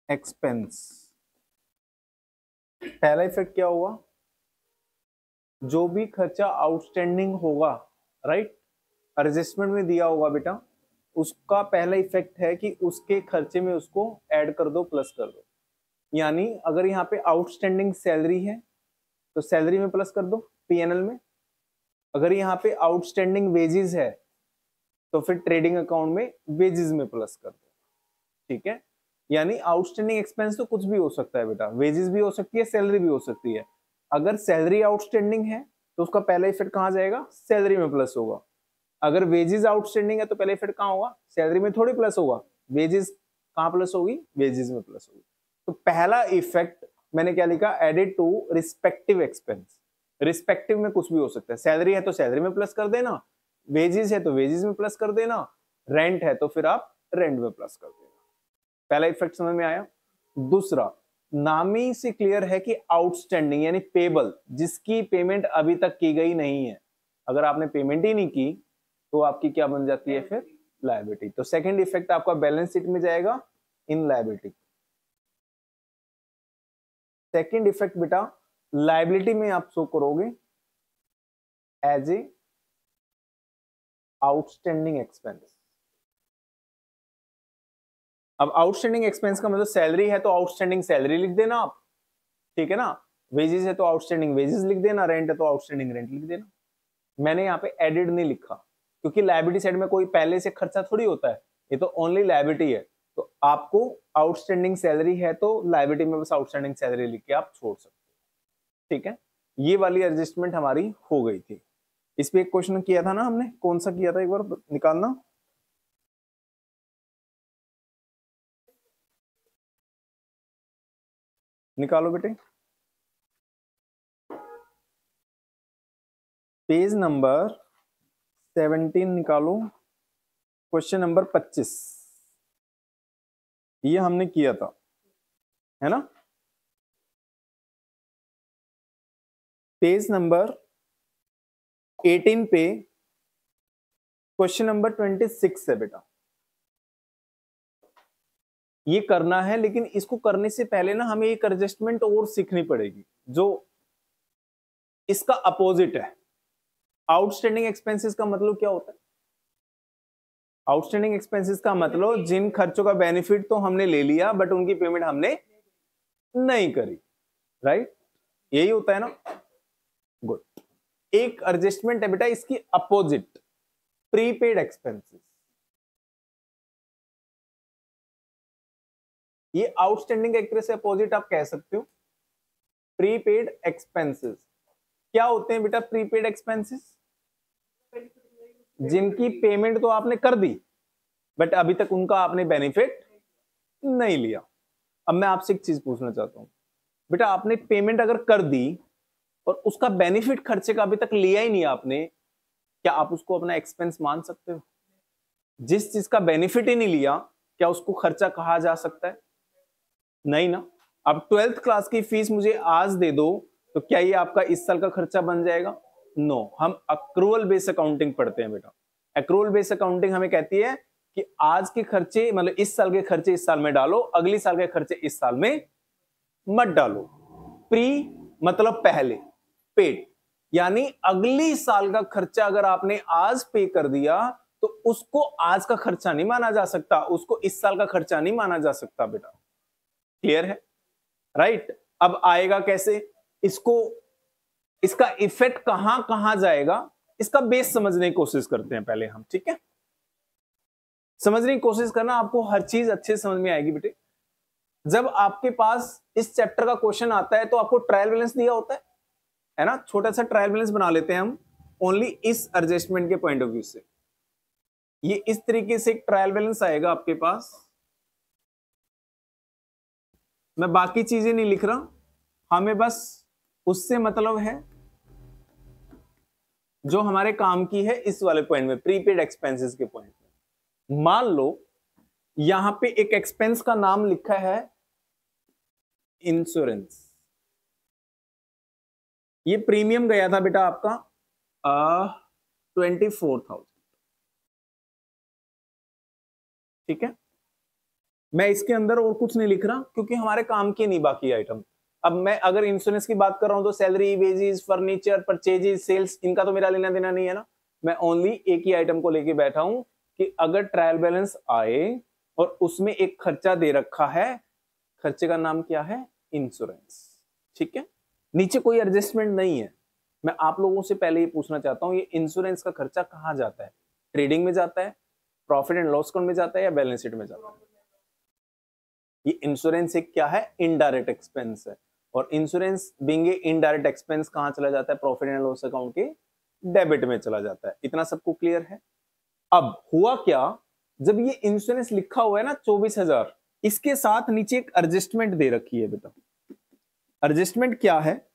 Expense, पहला effect क्या होगा, जो भी खर्चा आउटस्टैंडिंग होगा, राइट, एडजस्टमेंट में दिया होगा बेटा, उसका पहला इफेक्ट है कि उसके खर्चे में उसको ऐड कर दो, प्लस कर दो। यानी अगर यहाँ पे आउटस्टैंडिंग सैलरी है तो सैलरी में प्लस कर दो पीएनएल में, अगर यहाँ पे आउटस्टैंडिंग वेजेस है तो फिर ट्रेडिंग अकाउंट में वेजेस में प्लस कर दो, ठीक है। यानी आउटस्टैंडिंग एक्सपेंस तो कुछ भी हो सकता है बेटा, वेजेस भी हो सकती है, सैलरी भी हो सकती है। अगर सैलरी आउटस्टैंडिंग है तो उसका पहला इफेक्ट कहां जाएगा, सैलरी में प्लस होगा। अगर वेजेस आउटस्टैंडिंग है तो पहला इफेक्ट कहां होगा, सैलरी में थोड़ी प्लस होगा, वेजेस कहां प्लस होगी, वेजेस में प्लस होगी। तो पहला इफेक्ट मैंने क्या लिखा, added to respective expense. Respective में कुछ भी हो सकता है, सैलरी है तो सैलरी में प्लस कर देना, वेजेस है तो वेजेस में प्लस कर देना, रेंट है तो फिर आप रेंट में प्लस कर देना। पहला इफेक्ट समझ में आया। दूसरा, नामी से क्लियर है कि आउटस्टैंडिंग यानी पेबल, जिसकी पेमेंट अभी तक की गई नहीं है, अगर आपने पेमेंट ही नहीं की तो आपकी क्या बन जाती है फिर, लायबिलिटी। तो सेकंड इफेक्ट आपका बैलेंस शीट में जाएगा इन लायबिलिटी। सेकंड इफेक्ट बेटा लायबिलिटी में आप शो करोगे एज ए आउटस्टैंडिंग एक्सपेंस। अब आउटस्टैंडिंग एक्सपेंस का मतलब सैलरी है तो आउटस्टैंडिंग सैलरी लिख देना आप, ठीक है ना, वेजेस है तो आउटस्टैंडिंग वेजेस लिख देना, रेंट है तो आउटस्टैंडिंग रेंट लिख देना। मैंने यहाँ पे एडेड नहीं लिखा क्योंकि लायबिलिटी साइड में कोई पहले से खर्चा थोड़ी होता है, ये तो ओनली लायबिलिटी है। तो आपको आउटस्टैंडिंग सैलरी है तो लायबिलिटी में बस आउटस्टैंडिंग सैलरी लिख के आप छोड़ सकते हो, ठीक है। ये वाली एडजस्टमेंट हमारी हो गई थी। इस पे एक क्वेश्चन किया था ना हमने, कौन सा किया था एक बार निकालना, निकालो बेटे। पेज नंबर 17 निकालो, क्वेश्चन नंबर 25, ये हमने किया था, है ना। पेज नंबर 18 पे क्वेश्चन नंबर 26 है बेटा। ये करना है, लेकिन इसको करने से पहले ना हमें एक एडजस्टमेंट और सीखनी पड़ेगी जो इसका अपोजिट है। आउटस्टैंडिंग एक्सपेंसेस का मतलब क्या होता है, आउटस्टैंडिंग एक्सपेंसेस का मतलब जिन खर्चों का बेनिफिट तो हमने ले लिया बट उनकी पेमेंट हमने नहीं करी, राइट, यही होता है ना। गुड। एक एडजस्टमेंट है बेटा इसकी अपोजिट, प्रीपेड एक्सपेंसेस। ये आउटस्टैंडिंग एक तरह से अपोजिट आप कह सकते हो। प्रीपेड एक्सपेंसेस क्या होते हैं बेटा, प्रीपेड एक्सपेंसेस जिनकी पेमेंट तो आपने कर दी बट अभी तक उनका आपने बेनिफिट नहीं लिया। अब मैं आपसे एक चीज पूछना चाहता हूं बेटा, आपने पेमेंट अगर कर दी और उसका बेनिफिट खर्चे का अभी तक लिया ही नहीं आपने, क्या आप उसको अपना एक्सपेंस मान सकते हो? जिस चीज का बेनिफिट ही नहीं लिया क्या उसको खर्चा कहा जा सकता है? नहीं ना। अब 12th क्लास की फीस मुझे आज दे दो तो क्या ये आपका इस साल का खर्चा बन जाएगा? नो। हम अक्रूवल बेस अकाउंटिंग पढ़ते हैं बेटा। अक्रूवल बेस अकाउंटिंग हमें कहती है कि आज के खर्चे मतलब इस साल के खर्चे इस साल में डालो, अगली साल के खर्चे इस साल में मत डालो। प्री मतलब पहले, पेड यानी अगली साल का खर्चा अगर आपने आज पे कर दिया तो उसको आज का खर्चा नहीं माना जा सकता, उसको इस साल का खर्चा नहीं माना जा सकता बेटा। क्लियर है, राइट। अब आएगा कैसे इसको, इसका इफेक्ट कहां कहां जाएगा, इसका बेस समझने की कोशिश करते हैं पहले हम, ठीक है। समझने की कोशिश करना, आपको हर चीज अच्छे से समझ में आएगी बेटे। जब आपके पास इस चैप्टर का क्वेश्चन आता है तो आपको ट्रायल बैलेंस दिया होता है ना, छोटा सा ट्रायल बैलेंस बना लेते हैं हम ओनली इस एडजस्टमेंट के पॉइंट ऑफ व्यू से। ये इस तरीके से एक ट्रायल बैलेंस आएगा आपके पास, मैं बाकी चीजें नहीं लिख रहा, हमें बस उससे मतलब है जो हमारे काम की है इस वाले पॉइंट में, प्रीपेड एक्सपेंसेस के पॉइंट में। मान लो यहां पे एक एक्सपेंस का नाम लिखा है इंश्योरेंस, ये प्रीमियम गया था बेटा आपका 24,000, ठीक है। मैं इसके अंदर और कुछ नहीं लिख रहा क्योंकि हमारे काम के नहीं बाकी आइटम। अब मैं अगर इंश्योरेंस की बात कर रहा हूं तो salary, wages, furniture, purchases, sales, इनका तो मेरा लेना देना नहीं है ना। मैं ओनली एक ही आइटम को लेके बैठा हूं कि अगर ट्रायल बैलेंस आए और उसमें एक खर्चा दे रखा है, खर्चे का नाम क्या है? इंश्योरेंस। ठीक है, नीचे कोई एडजस्टमेंट नहीं है। मैं आप लोगों से पहले ये पूछना चाहता हूं, ये इंश्योरेंस का खर्चा कहां जाता है? ट्रेडिंग में जाता है, प्रॉफिट एंड लॉस अकाउंट में जाता है, या बैलेंस शीट में जाता है? ये इंश्योरेंस एक क्या है? इनडायरेक्ट एक्सपेंस है। और इंश्योरेंस बिंग इनडायरेक्ट एक्सपेंस कहां चला जाता है? प्रॉफिट एंड लॉस अकाउंट के डेबिट में चला जाता है। इतना सबको क्लियर है? अब हुआ क्या, जब ये इंश्योरेंस लिखा हुआ है ना 24,000, इसके साथ नीचे एक एडजस्टमेंट दे रखी है बेटा। एडजस्टमेंट क्या है?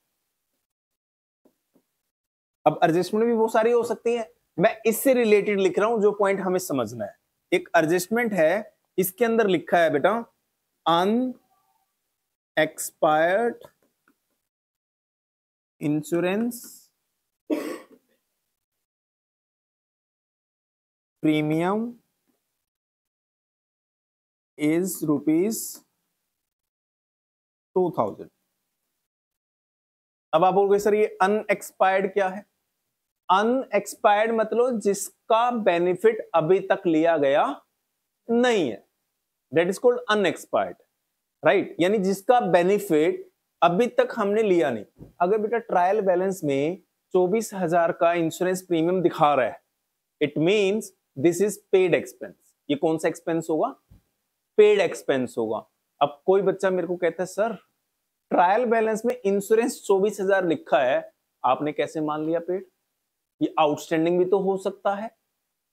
अब एडजस्टमेंट भी बहुत सारी हो सकती है, मैं इससे रिलेटेड लिख रहा हूं जो पॉइंट हमें समझना है। एक एडजस्टमेंट है, इसके अंदर लिखा है बेटा अनएक्सपायर्ड इंश्योरेंस प्रीमियम इज ₹2,000। अब आप बोलोगे सर ये अनएक्सपायर्ड क्या है? अनएक्सपायर्ड मतलब जिसका बेनिफिट अभी तक लिया गया नहीं है, that is called unexpired, right? यानी जिसका बेनिफिट अभी तक हमने लिया नहीं। अगर बेटा ट्रायल बैलेंस में 24,000 का इंश्योरेंस प्रीमियम दिखा रहा है, it means this is paid expense. ये कौन सा एक्सपेंस होगा? पेड एक्सपेंस होगा। अब कोई बच्चा मेरे को कहता है सर ट्रायल बैलेंस में इंश्योरेंस 24,000 लिखा है, आपने कैसे मान लिया पेड? ये आउटस्टैंडिंग भी तो हो सकता है।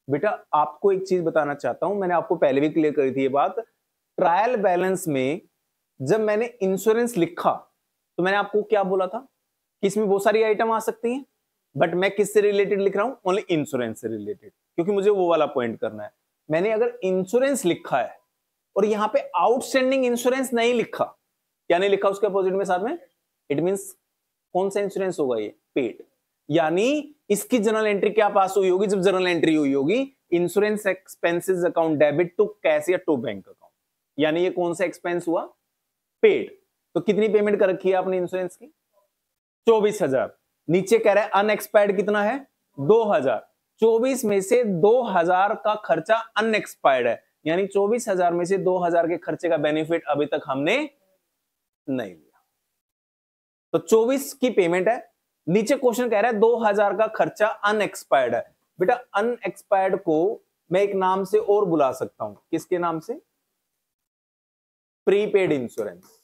बेटा आपको एक चीज बताना चाहता हूं, मैंने आपको पहले भी क्लियर करी थी ये बात। ट्रायल बैलेंस में जब मैंने इंश्योरेंस लिखा तो मैंने आपको क्या बोला था कि इसमें बहुत सारी आइटम आ सकती हैं, बट मैं किससे रिलेटेड लिख रहा हूं? ओनली इंश्योरेंस से रिलेटेड, क्योंकि मुझे वो वाला पॉइंट करना है। मैंने अगर इंश्योरेंस लिखा है और यहां पे आउटस्टैंडिंग इंश्योरेंस नहीं लिखा, क्या नहीं लिखा उसके अपोजिट में साथ में, इट मींस कौन सा इंश्योरेंस होगा? ये पेड। यानी इसकी जर्नल एंट्री क्या पास हुई होगी? जब जर्नल एंट्री हुई होगी insurance expenses account debit to cash या टू बैंक अकाउंट, यानी ये कौन सा एक्सपेंस हुआ? पेड। तो कितनी पेमेंट कर रखी है आपने इंश्योरेंस की? 24,000। नीचे कह रहा है अनएक्सपायर्ड कितना है? 2,000। 24 में से 2,000 का खर्चा अनएक्सपायर्ड है, यानी 24,000 में से 2,000 के खर्चे का बेनिफिट अभी तक हमने नहीं लिया। तो 24 की पेमेंट है। नीचे क्वेश्चन कह रहा है 2,000 का खर्चा अनएक्सपायर्ड है। बेटा अनएक्सपायर्ड को मैं एक नाम से और बुला सकता हूं, किसके नाम से? Prepaid insurance.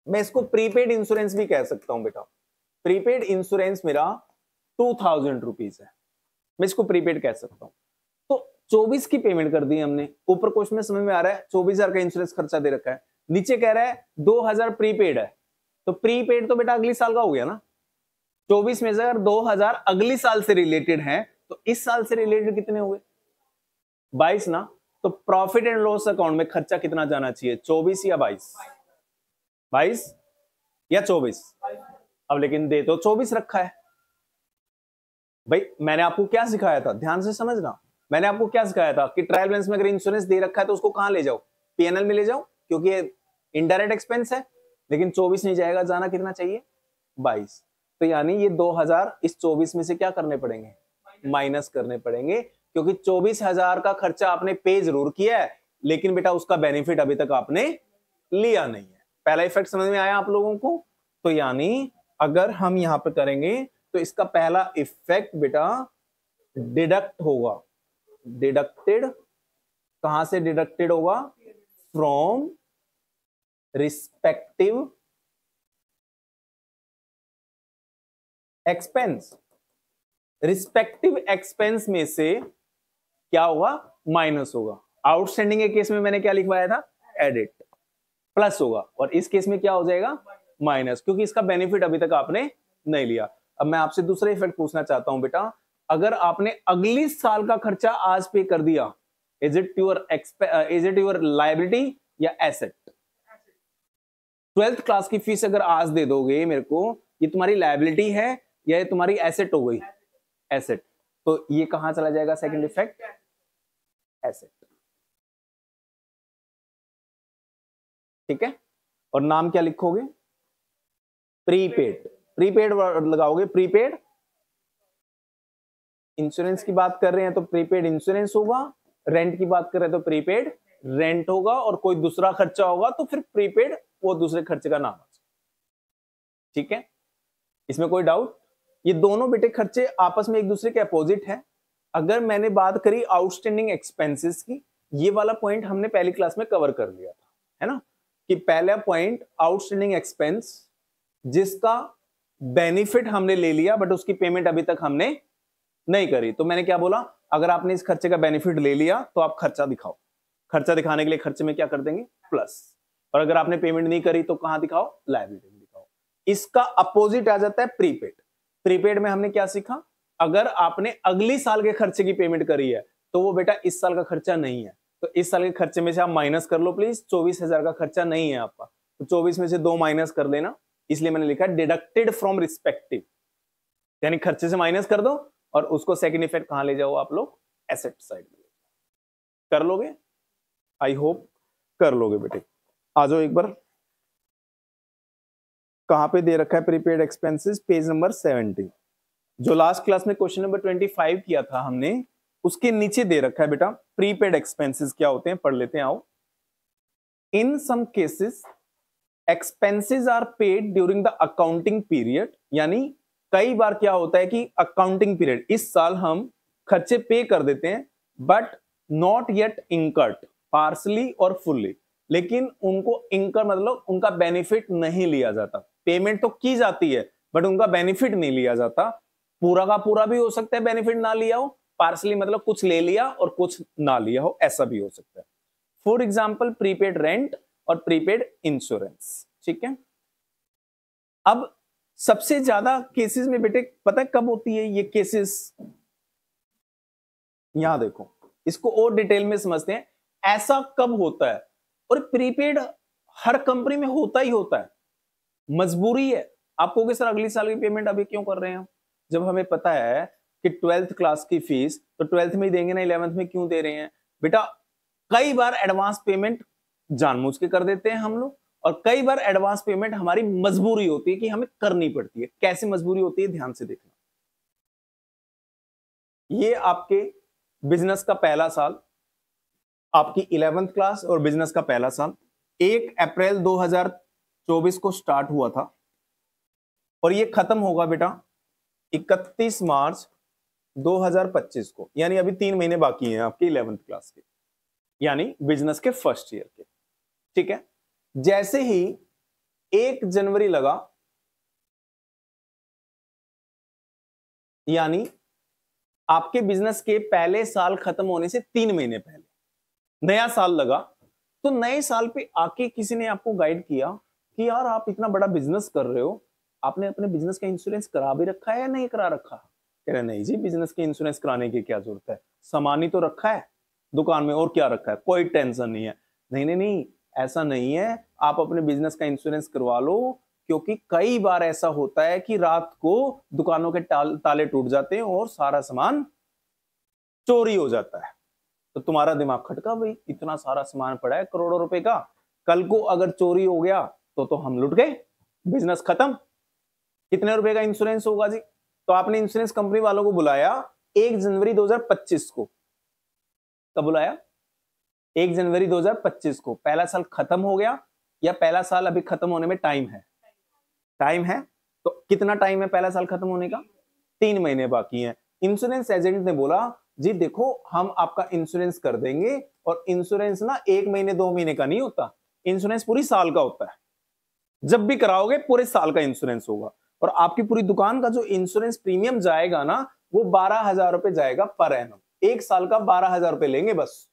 मैं इसको प्रीपेड इंश्योरेंस भी कह सकता हूं बेटा। प्रीपेड इंश्योरेंस मेरा 2,000 रुपीज है, मैं इसको प्रीपेड कह सकता हूं। तो 24 की पेमेंट कर दी हमने, ऊपर क्वेश्चन में समझ में आ रहा है 24,000 का इंश्योरेंस खर्चा दे रखा है। नीचे कह रहा है 2,000 प्रीपेड है, तो प्रीपेड तो बेटा अगली साल का हो गया ना। 24 में से अगर 2,000 अगली साल से रिलेटेड है तो इस साल से रिलेटेड कितने हुए? 22 ना। तो प्रॉफिट एंड लॉस अकाउंट में खर्चा कितना जाना चाहिए? 24 या 22? 22 या 24? अब लेकिन दे तो 24 रखा है। भाई मैंने आपको क्या सिखाया था, ध्यान से समझना। मैंने आपको क्या सिखाया था कि ट्रायल बैलेंस में अगर इंश्योरेंस दे रखा है तो उसको कहां ले जाओ? पीएनएल में ले जाओ, क्योंकि ये इनडायरेक्ट एक्सपेंस है। लेकिन 24 नहीं जाएगा, जाना कितना चाहिए? 22। तो यानी ये 2,000 इस 24 में से क्या करने पड़ेंगे? माइनस करने पड़ेंगे, क्योंकि 24,000 का खर्चा आपने पे जरूर किया है, लेकिन बेटा उसका बेनिफिट अभी तक आपने लिया नहीं है। पहला इफेक्ट समझ में आया आप लोगों को? तो यानी अगर हम यहां पर करेंगे तो इसका पहला इफेक्ट बेटा डिडक्ट होगा। डिडक्टेड, कहां से डिडक्टेड होगा? From respective expense. Respective expense में से क्या होगा? माइनस होगा। आउटस्टैंडिंग के केस में मैंने क्या लिखवाया था? एडिट। प्लस होगा, और इस केस में क्या हो जाएगा? माइनस, क्योंकि इसका बेनिफिट अभी तक आपने नहीं लिया। अब मैं आपसे दूसरा इफेक्ट पूछना चाहता हूं बेटा, अगर आपने अगली साल का खर्चा आज पे कर दिया, इज इट योर लायबिलिटी या एसेट? 12th क्लास की फीस अगर आज दे दोगे मेरे को, ये तुम्हारी लायबिलिटी है या ये तुम्हारी एसेट हो गई? एसेट। तो ये कहां चला जाएगा सेकंड इफेक्ट? एसेट। ठीक है, और नाम क्या लिखोगे? प्रीपेड। प्रीपेड लगाओगे, प्रीपेड इंश्योरेंस की बात कर रहे हैं तो प्रीपेड इंश्योरेंस होगा, रेंट की बात कर रहे हैं तो प्रीपेड रेंट होगा, और कोई दूसरा खर्चा होगा तो फिर प्रीपेड वो दूसरे खर्चे का नाम है। ठीक है, इसमें कोई डाउट? ये दोनों बेटे खर्चे आपस में एक दूसरे के अपोजिट हैं। अगर मैंने बात करी आउटस्टैंडिंग एक्सपेंसेस की, ये वाला पॉइंट हमने पहली क्लास में कवर कर लिया था, है ना, कि पहला पॉइंट आउटस्टैंडिंग एक्सपेंस जिसका बेनिफिट हमने ले लिया बट उसकी पेमेंट अभी तक हमने नहीं करी। तो मैंने क्या बोला, अगर आपने इस खर्चे का बेनिफिट ले लिया तो आप खर्चा दिखाओ, खर्चा दिखाने के लिए खर्चे में क्या कर देंगे? प्लस। और अगर आपने पेमेंट नहीं करी तो कहां दिखाओ? लायबिलिटी में दिखाओ। इसका अपोजिट आ जाता है प्रीपेड। प्रीपेड में हमने क्या सीखा? अगर आपने अगली साल के खर्चे की पेमेंट करी है तो वो बेटा इस साल का खर्चा नहीं है, तो इस साल के खर्चे में से आप माइनस कर लो प्लीज। 24,000 का खर्चा नहीं है आपका, तो 24 में से 2 माइनस कर देना, इसलिए मैंने लिखा डिडक्टेड फ्रॉम रिस्पेक्टिव, यानी खर्चे से माइनस कर दो और उसको सेकंड इफेक्ट कहां ले जाओ आप लोग? एसेट साइड में। कर लोगे? आई होप कर लोगे बेटे। आ जाओ एक बार, कहां पे दे रखा है प्रीपेड एक्सपेंसेस? पेज नंबर 70, जो लास्ट क्लास में क्वेश्चन नंबर 25 किया था हमने, उसके नीचे दे रखा है बेटा प्रीपेड एक्सपेंसेस क्या होते हैं, पढ़ लेते हैं आओ। In some cases expenses are paid during the accounting period, यानी कई बार क्या होता है कि अकाउंटिंग पीरियड, इस साल हम खर्चे पे कर देते हैं but not yet incurred, partly और फुल्ली, लेकिन उनको इनकर मतलब उनका बेनिफिट नहीं लिया जाता। पेमेंट तो की जाती है बट उनका बेनिफिट नहीं लिया जाता। पूरा का पूरा भी हो सकता है बेनिफिट ना लिया हो, पार्सली मतलब कुछ ले लिया और कुछ ना लिया हो, ऐसा भी हो सकता है। फॉर एग्जाम्पल प्रीपेड रेंट और प्रीपेड इंश्योरेंस। ठीक है, अब सबसे ज्यादा केसेस में बेटे पता है कब होती है ये केसेस? यहां देखो, इसको और डिटेल में समझते हैं, ऐसा कब होता है। और प्रीपेड हर कंपनी में होता ही होता है, मजबूरी है। आप कहोगे सर अगली साल की पेमेंट अभी क्यों कर रहे हैं हम, जब हमें पता है कि 12th क्लास की फीस तो 12th में ही देंगे ना, 11th में क्यों दे रहे हैं? बेटा कई बार एडवांस पेमेंट जानबूझ के कर देते हैं हम लोग, और कई बार एडवांस पेमेंट हमारी मजबूरी होती है कि हमें करनी पड़ती है। कैसी मजबूरी होती है, ध्यान से देखना। ये आपके बिजनेस का पहला साल, आपकी 11th क्लास और बिजनेस का पहला साल 1 अप्रैल 2024 को स्टार्ट हुआ था और ये खत्म होगा बेटा 31 मार्च 2025 को, यानी अभी 3 महीने बाकी हैं आपकी 11th क्लास के, यानी बिजनेस के फर्स्ट ईयर के। ठीक है, जैसे ही 1 जनवरी लगा, यानी आपके बिजनेस के पहले साल खत्म होने से 3 महीने पहले नया साल लगा, तो नए साल पे आके किसी ने आपको गाइड किया कि यार आप इतना बड़ा बिजनेस कर रहे हो, आपने अपने बिजनेस का इंश्योरेंस करा भी रखा है या नहीं करा रखा? कह रहे नहीं जी, बिजनेस के इंश्योरेंस कराने की क्या जरूरत है, सामान ही तो रखा है दुकान में और क्या रखा है, कोई टेंशन नहीं है। नहीं नहीं नहीं, ऐसा नहीं है, आप अपने बिजनेस का इंश्योरेंस करवा लो, क्योंकि कई बार ऐसा होता है कि रात को दुकानों के ताले टूट जाते हैं और सारा सामान चोरी हो जाता है। तो तुम्हारा दिमाग खटका, भाई इतना सारा सामान पड़ा है करोड़ों रुपए का, कल को अगर चोरी हो गया तो हम लुट गए, बिजनेस खत्म। कितने रुपए का इंश्योरेंस होगा जी? तो आपने इंश्योरेंस कंपनी वालों को बुलाया 1 जनवरी 2025 को। कब बुलाया? 1 जनवरी 2025 को। पहला साल खत्म हो गया या पहला साल अभी खत्म होने में टाइम है? टाइम है। तो कितना टाइम है पहला साल खत्म होने का? 3 महीने बाकी हैं। इंश्योरेंस एजेंट ने बोला जी देखो हम आपका इंश्योरेंस कर देंगे, और इंश्योरेंस ना 1 महीने 2 महीने का नहीं होता, इंश्योरेंस पूरी साल का होता है। जब भी कराओगे पूरे साल का इंश्योरेंस होगा, और आपकी पूरी दुकान का जो इंश्योरेंस प्रीमियम जाएगा ना वो 12,000 रुपए जाएगा पर एनम। 1 साल का 12,000 रुपए लेंगे, बस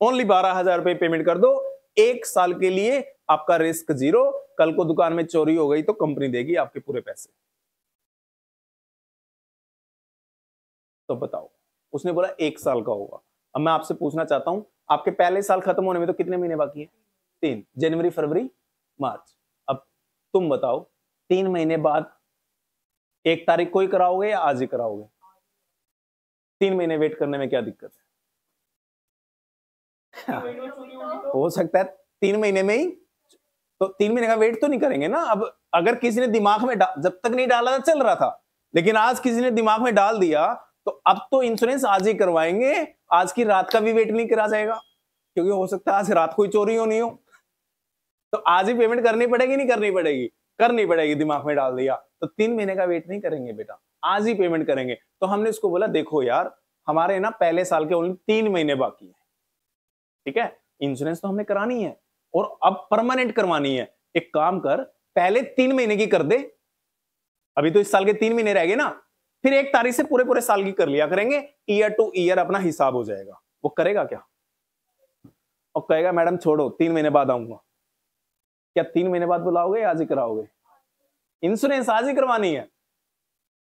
ओनली 12,000 रुपए पेमेंट कर दो 1 साल के लिए, आपका रिस्क 0। कल को दुकान में चोरी हो गई तो कंपनी देगी आपके पूरे पैसे। तो बताओ, उसने बोला 1 साल का होगा। अब मैं आपसे पूछना चाहता हूं, आपके पहले साल खत्म होने में तो कितने महीने बाकी हैं? 3, जनवरी फरवरी मार्च। अब तुम बताओ 3 महीने बाद 1 तारीख को ही कराओगे या आज ही कराओगे? 3 महीने वेट करने में क्या दिक्कत है? हो सकता है 3 महीने में ही, तो 3 महीने का वेट तो नहीं करेंगे ना। अब अगर किसी ने दिमाग में जब तक नहीं डाला था चल रहा था, लेकिन आज किसी ने दिमाग में डाल दिया तो अब तो इंश्योरेंस आज ही करवाएंगे, आज की रात का भी वेट नहीं करा जाएगा, क्योंकि हो सकता है आज रात कोई चोरी होनी हो, तो आज ही पेमेंट करनी पड़ेगी, नहीं करनी पड़ेगी? करनी पड़ेगी, दिमाग में डाल दिया। तो 3 महीने का वेट नहीं करेंगे बेटा, आज ही पेमेंट करेंगे। तो हमने इसको बोला देखो यार, हमारे ना पहले साल के ओनली 3 महीने बाकी है, ठीक है, इंश्योरेंस तो हमने करानी है और अब परमानेंट करवानी है। एक काम कर, पहले 3 महीने की कर दे, अभी तो इस साल के 3 महीने रह गए ना, फिर 1 तारीख से पूरे पूरे साल की कर लिया करेंगे, ईयर टू ईयर अपना हिसाब हो जाएगा। वो करेगा क्या? और कहेगा मैडम छोड़ो 3 महीने बाद आऊंगा। क्या 3 महीने बाद बुलाओगे, आज ही कराओगे? इंश्योरेंस आज ही करवानी है,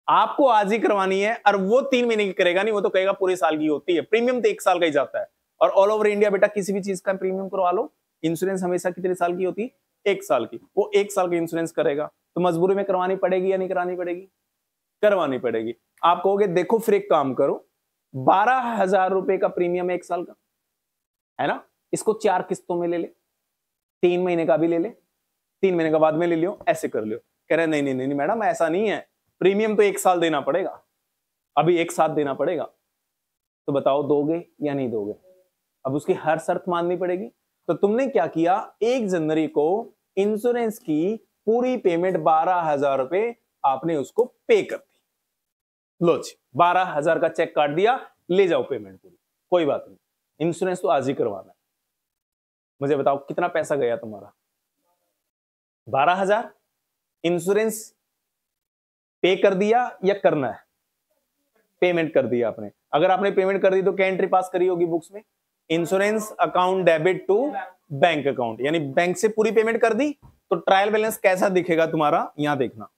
आपको आज ही करवानी है, और वो 3 महीने की करेगा नहीं, वो तो कहेगा पूरे साल की होती है। प्रीमियम तो 1 साल का ही जाता है, और ऑल ओवर इंडिया बेटा किसी भी चीज का प्रीमियम करवा लो, इंश्योरेंस हमेशा कितने साल की होती है? 1 साल की। वो 1 साल का इंश्योरेंस करेगा, तो मजबूरी में करवानी पड़ेगी या नहीं करानी पड़ेगी? करवानी पड़ेगी। आप कहोगे देखो फिर एक काम करो, 12,000 रुपए का प्रीमियम है 1 साल का, है ना, इसको 4 किस्तों में ले ले, 3 महीने का भी ले ले, 3 महीने का बाद में ले लियो, ऐसे कर लियो। कह रहे नहीं नहीं नहीं मैडम ऐसा नहीं है, प्रीमियम तो 1 साल देना पड़ेगा, अभी एक साथ देना पड़ेगा। तो बताओ दोगे या नहीं दोगे? अब उसकी हर शर्त माननी पड़ेगी। तो तुमने क्या किया, 1 जनवरी को इंश्योरेंस की पूरी पेमेंट 12,000 रुपए आपने उसको पे कर दी। लो जी 12,000 का चेक काट दिया, ले जाओ पेमेंट पूरी, कोई बात नहीं, इंश्योरेंस तो आज ही करवाना है। मुझे बताओ कितना पैसा गया तुम्हारा? 12,000 इंश्योरेंस पे कर दिया या करना है? पेमेंट कर दिया आपने। अगर आपने पेमेंट कर दी तो क्या एंट्री पास करी होगी बुक्स में? Insurance account debit to bank account, यानी बैंक से पूरी पेमेंट कर दी। तो ट्रायल बैलेंस कैसा दिखेगा तुम्हारा? यहां देखना,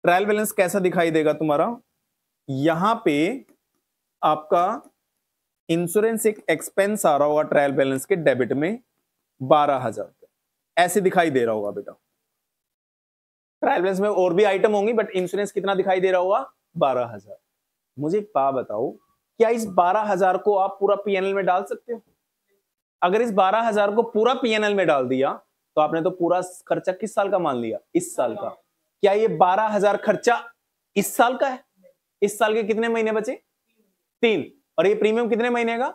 ट्रायल बैलेंस कैसा दिखाई देगा तुम्हारा? यहां पे आपका इंश्योरेंस एक एक्सपेंस आ रहा होगा ट्रायल बैलेंस के डेबिट में 12,000, ऐसे दिखाई दे रहा होगा बेटा। ट्रायल बैलेंस में और भी आइटम होंगी, बट इंश्योरेंस कितना दिखाई दे रहा होगा? 12,000। मुझे एक बात बताओ, क्या इस 12,000 को आप पूरा पीएनएल में डाल सकते हो? अगर इस 12,000 को पूरा पीएनएल में डाल दिया तो आपने तो पूरा खर्चा किस साल का मान लिया? इस साल का। क्या ये 12,000 खर्चा इस साल का है? इस साल के कितने महीने बचे? 3, और ये प्रीमियम कितने महीने का?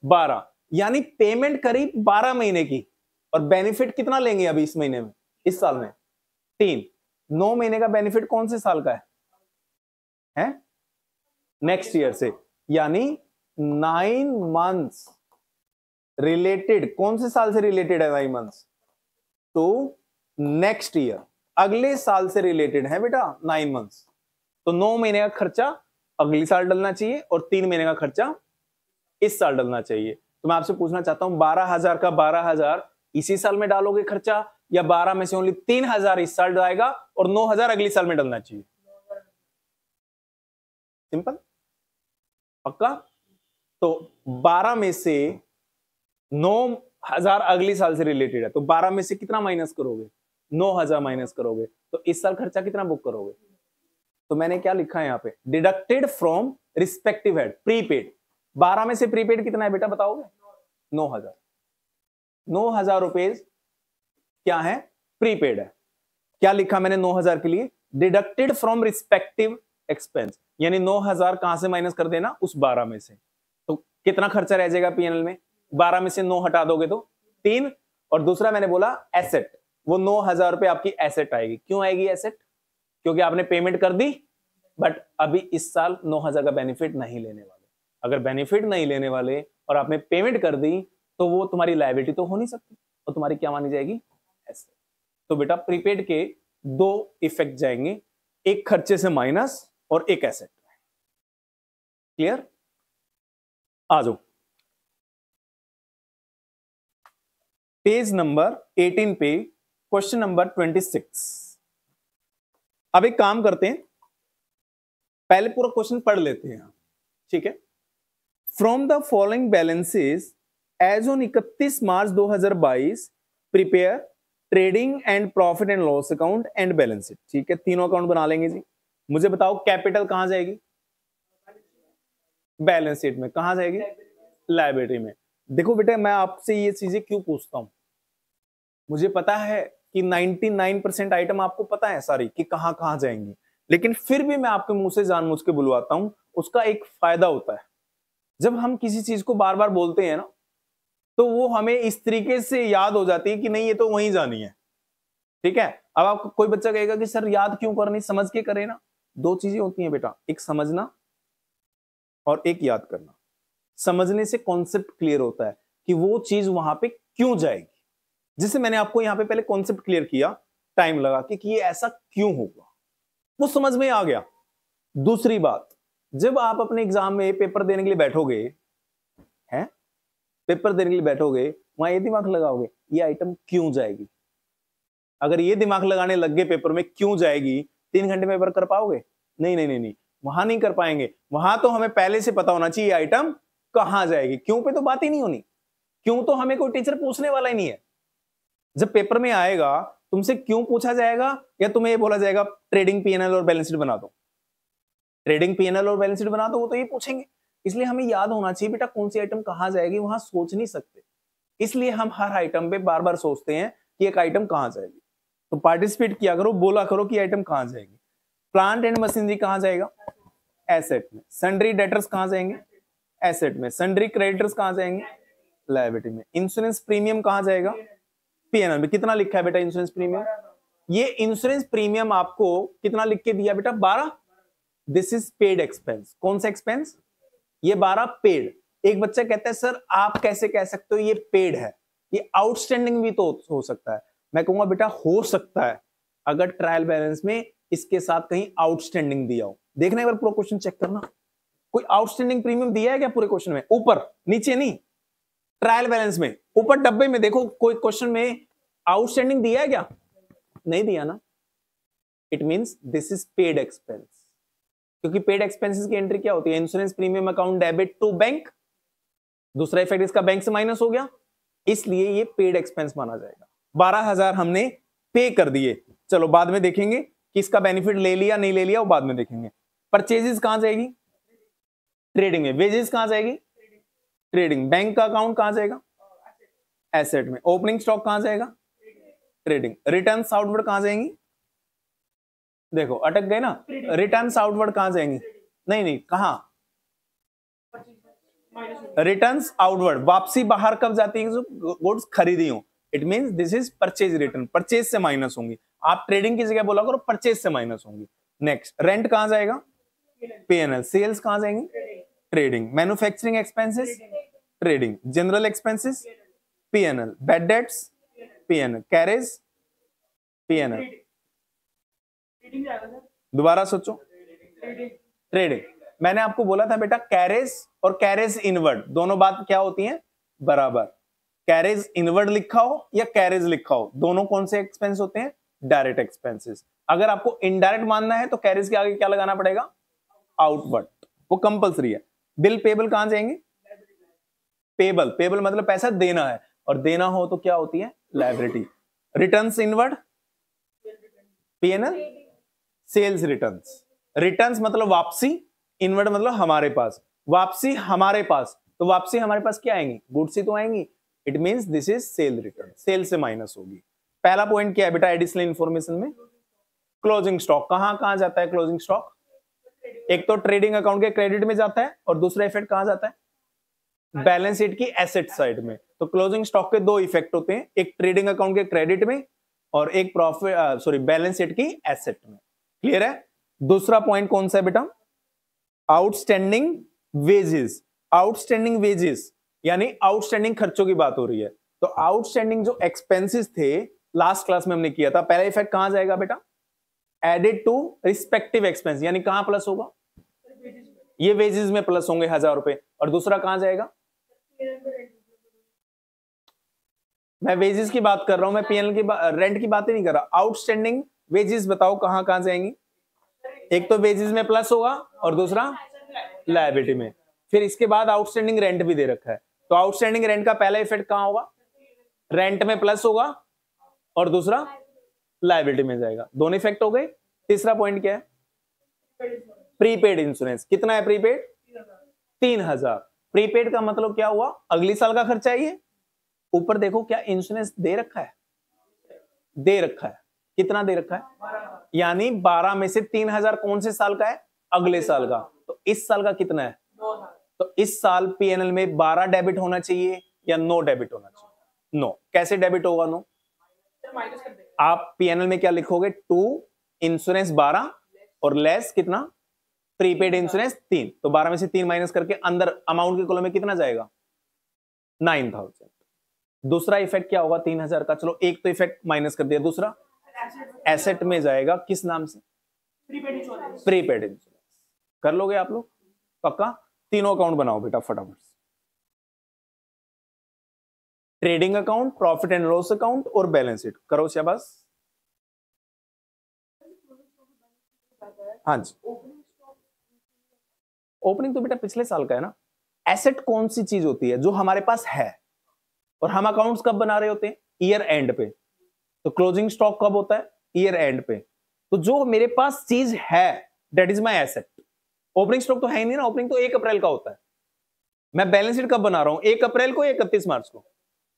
12, यानी पेमेंट करीब 12 महीने की, और बेनिफिट कितना लेंगे अभी इस महीने में, इस साल में? 3। 9 महीने का बेनिफिट कौन से साल का है? नेक्स्ट ईयर से, यानी 9 मंथ्स रिलेटेड, कौन से साल से रिलेटेड है 9 मंथ्स? तो नेक्स्ट ईयर, अगले साल से रिलेटेड है बेटा 9 मंथ्स। तो 9 महीने का खर्चा अगले साल डलना चाहिए और 3 महीने का खर्चा इस साल डलना चाहिए। तो मैं आपसे पूछना चाहता हूं 12,000 का 12,000 इसी साल में डालोगे खर्चा, या 12 में से ओनली 3,000 इस साल डालेगा और 9,000 अगले साल में डलना चाहिए? सिंपल, पक्का? तो 12 में से 9,000 अगले साल से रिलेटेड है, तो 12 में से कितना माइनस करोगे? 9,000 माइनस करोगे, तो इस साल खर्चा कितना बुक करोगे? तो मैंने क्या लिखा है यहां पे? Deducted from respective head, prepaid. 12 में से प्रीपेड कितना है बेटा बताओगे? 9,000। 9,000 रुपए क्या है? प्रीपेड है। क्या लिखा मैंने 9,000 के लिए? डिडक्टेड फ्रॉम रिस्पेक्टिव एक्सपेंस, यानी 9,000 कहां से माइनस कर देना? उस 12 में से। तो कितना खर्चा रह जाएगा पीएनएल में? 12 में से 9 हटा दोगे तो 3। और दूसरा मैंने बोला एसेट, वो 9,000 रुपए आपकी एसेट आएगी। क्यों आएगी एसेट? क्योंकि आपने पेमेंट कर दी, बट अभी इस साल 9,000 का बेनिफिट नहीं लेने वाले। अगर बेनिफिट नहीं लेने वाले और आपने पेमेंट कर दी तो वो तुम्हारी लायबिलिटी तो हो नहीं सकती, तो तुम्हारी क्या मानी जाएगी? एसेट। तो बेटा प्रीपेड के 2 इफेक्ट जाएंगे, एक खर्चे से माइनस और एक एसेट। क्लियर? आ जाओ पेज नंबर 18 पे, क्वेश्चन नंबर 26। अब एक काम करते हैं, पहले पूरा क्वेश्चन पढ़ लेते हैं, ठीक है? From the following balances as on 31 March 2022 prepare trading and profit and loss account and balance sheet. ठीक है, तीनों अकाउंट बना लेंगे जी। मुझे बताओ कैपिटल कहां जाएगी? बैलेंस शीट में। कहां जाएगी? लायबिलिटी में। देखो बेटा मैं आपसे ये चीजें क्यों पूछता हूं, मुझे पता है कि 99% आइटम आपको पता है सारी कि कहां कहां जाएंगी, लेकिन फिर भी मैं आपके मुंह से जानबूझ के बुलवाता हूं। उसका एक फायदा होता है, जब हम किसी चीज को बार बार बोलते हैं ना, तो वो हमें इस तरीके से याद हो जाती है कि नहीं ये तो वहीं जानी है। ठीक है, अब आपको कोई बच्चा कहेगा कि सर याद क्यों करनी, समझ के करे ना। दो चीजें होती हैं बेटा, एक समझना और एक याद करना। समझने से कॉन्सेप्ट क्लियर होता है कि वो चीज वहां पे क्यों जाएगी। जिससे मैंने आपको यहां पे पहले कॉन्सेप्ट क्लियर किया टाइम लगा के कि ये ऐसा क्यों होगा, वो समझ में आ गया। दूसरी बात, जब आप अपने एग्जाम में पेपर देने के लिए बैठोगे, हैं पेपर देने के लिए बैठोगे, वहां ये दिमाग लगाओगे ये आइटम क्यों जाएगी। अगर ये दिमाग लगाने लग गए पेपर में क्यों जाएगी, 3 घंटे में पेपर कर पाओगे? नहीं नहीं नहीं नहीं, वहां नहीं कर पाएंगे। वहां तो हमें पहले से पता होना चाहिए आइटम कहां जाएगी। क्यों पे तो बात ही नहीं होनी, क्यों तो हमें कोई टीचर पूछने वाला ही नहीं है। जब पेपर में आएगा तुमसे क्यों पूछा जाएगा, या तुम्हें ये बोला जाएगा ट्रेडिंग पीएनएल और बैलेंस शीट बना दो, ट्रेडिंग पीएनएल और बैलेंस शीट बना दो, वो तो ये पूछेंगे। इसलिए हमें याद होना चाहिए बेटा कौन सी आइटम कहां जाएगी, वहां सोच नहीं सकते। इसलिए हम हर आइटम पे बार बार सोचते हैं कि एक आइटम कहां जाएगी। तो पार्टिसिपेट किया करो, बोला करो कि आइटम कहां जाएगी। प्लांट एंड मशीनरी कहां जाएगा? एसेट में। सन्ड्री डेटर्स कहां जाएंगे? एसेट में। सन्ड्री क्रेडिटर्स कहां जाएंगे? लायबिलिटी में। इंश्योरेंस प्रीमियम कहां जाएगा? पीएनएल में। कितना लिखा है बेटा इंश्योरेंस प्रीमियम? ये इंश्योरेंस प्रीमियम आपको कितना लिख के दिया बेटा? 12। This is paid expense. कौन सा एक्सपेंस? ये 12 पेड। एक बच्चा कहता है सर आप कैसे कह सकते हो ये पेड है, ये आउटस्टैंडिंग भी तो हो सकता है। मैं कहूंगा बेटा हो सकता है अगर ट्रायल बैलेंस में इसके साथ कहीं आउटस्टैंडिंग दिया हो। देखना एक बार पूरा क्वेश्चन चेक करना, कोई आउटस्टैंडिंग प्रीमियम दिया है क्या पूरे क्वेश्चन में? ऊपर नीचे नहीं, ट्रायल बैलेंस में ऊपर डब्बे में देखो कोई क्वेश्चन में आउटस्टैंडिंग दिया है क्या? नहीं दिया ना। It means this is paid expense, क्योंकि पेड एक्सपेंसेस की एंट्री क्या होती है? Insurance premium account debit to bank. दूसरा इफेक्ट इसका बैंक से माइनस हो गया, इसलिए ये पेड एक्सपेंस माना जाएगा। 12,000 हमने पे कर दिए। चलो बाद में देखेंगे कि इसका बेनिफिट ले लिया नहीं ले लिया, वो बाद में देखेंगे। परचेजेस कहां जाएगी? ट्रेडिंग में। वेजेस कहां जाएगी? ट्रेडिंग। बैंक का अकाउंट कहां जाएगा? एसेट में। ओपनिंग स्टॉक कहां जाएगा? ट्रेडिंग। रिटर्न्स आउटवर्ड कहां जाएंगी? देखो अटक गए ना। रिटर्न्स आउटवर्ड कहां जाएंगी? नहीं नहीं, कहां? Returns outward. वापसी बाहर कब जाती है? जो गुड्स खरीदी हो। It means this is purchase return. Purchase से माइनस होंगी। आप ट्रेडिंग की जगह बोला करो परचेज से माइनस होंगी। नेक्स्ट, रेंट कहां जाएगा? पीएनएल। सेल्स कहां जाएंगी? Trading. Manufacturing expenses? Trading. General expenses? PNL. Bad debts? PNL. Carriage? PNL. दोबारा सोचो। ट्रेडिंग। मैंने आपको बोला था बेटा कैरेज और कैरेज इनवर्ड दोनों बात क्या होती है? बराबर। कैरेज इनवर्ड लिखा हो या कैरेज लिखा हो, दोनों कौन से एक्सपेंस होते हैं? Direct expenses. अगर आपको इनडायरेक्ट मानना है तो कैरेज के आगे क्या लगाना पड़ेगा? आउटवर्ड। वो कंपलसरी है। बिल पेबल कहां जाएंगे? पेबल। पेबल मतलब पैसा देना है, और देना हो तो क्या होती है? Liability. Returns inward? PNL. Sales returns. Returns मतलब वापसी, इनवर्ड मतलब हमारे पास। वापसी हमारे पास, तो वापसी हमारे पास क्या आएंगी? गुड्स ही तो आएंगी। It means this is sale return. Sale से माइनस होगी। पहला पॉइंट क्या है बेटा एडिशनल इंफॉर्मेशन में? Closing stock. कहां कहां जाता है क्लोजिंग स्टॉक? एक तो ट्रेडिंग अकाउंट के क्रेडिट में जाता है, और दूसरा इफेक्ट कहां जाता है? बैलेंस शीट की एसेट साइड में। तो क्लोजिंग स्टॉक के दो इफेक्ट होते हैं, एक ट्रेडिंग अकाउंट के क्रेडिट में और एक प्रॉफिट बैलेंस शीट की एसेट में। क्लियर है? दूसरा पॉइंट कौन सा है बेटा? Outstanding wages. आउटस्टैंडिंग वेजेस यानी आउटस्टैंडिंग खर्चों की बात हो रही है। तो आउटस्टैंडिंग जो एक्सपेंसेस थे लास्ट क्लास में हमने किया था, पहला इफेक्ट कहां जाएगा बेटा? एडेड टू रिस्पेक्टिव एक्सपेंस, यानी कहां प्लस होगा? ये वेजेस में प्लस होंगे 1000 रुपए। और दूसरा कहां जाएगा? मैं वेजेस की बात कर रहा हूं, मैं पीएनएल की रेंट की बात ही नहीं कर रहा। आउटस्टैंडिंग वेजेस बताओ कहां कहां जाएंगी? एक तो वेजेस में प्लस होगा और दूसरा लायबिलिटी में। फिर इसके बाद आउटस्टैंडिंग रेंट भी दे रखा है, तो आउटस्टैंडिंग रेंट का पहला इफेक्ट कहां होगा? रेंट में प्लस होगा और दूसरा लायबिलिटी में जाएगा। दोनों इफेक्ट हो गए। तीसरा पॉइंट क्या है? Prepaid insurance. कितना है प्रीपेड? 3000। प्रीपेड का मतलब क्या हुआ? अगली साल का खर्चा है ये। ऊपर देखो क्या इंश्योरेंस दे रखा है? दे रखा है। कितना दे रखा है? यानी 12 में से 3000 कौन से साल का है? अगले साल का। तो इस साल का कितना है? तो इस साल पीएनएल में 12 डेबिट होना चाहिए या 9 डेबिट होना चाहिए? 9। कैसे डेबिट होगा 9? आप पीएनएल में क्या लिखोगे? 2 इंश्योरेंस 12 और लेस कितना? Prepaid insurance 3। तो 12 में से 3 माइनस करके अंदर अमाउंट के कॉलम में कितना जाएगा? 9000। दूसरा इफेक्ट क्या होगा 3000 का? चलो एक तो इफेक्ट माइनस कर दिया, दूसरा एसेट में जाएगा। किस नाम से? Prepaid insurance. कर लोगे आप लोग? पक्का? तीनों अकाउंट बनाओ बेटा फटाफट। Trading account, profit and loss account और बैलेंस शीट करो। शाबाश। हाँ जी, ओपनिंग तो बेटा पिछले साल का है ना। एसेट कौन सी चीज होती है? जो हमारे पास है। और हम अकाउंट्स कब बना रहे होते हैं? ईयर एंड पे। तो क्लोजिंग स्टॉक कब होता है? ईयर एंड पे। तो जो मेरे पास चीज है that is my asset. Opening stock तो है ही नहीं ना, ओपनिंग तो 1 अप्रैल का होता है। मैं बैलेंस शीट कब बना रहा हूं? 1 अप्रैल को या 31 मार्च को?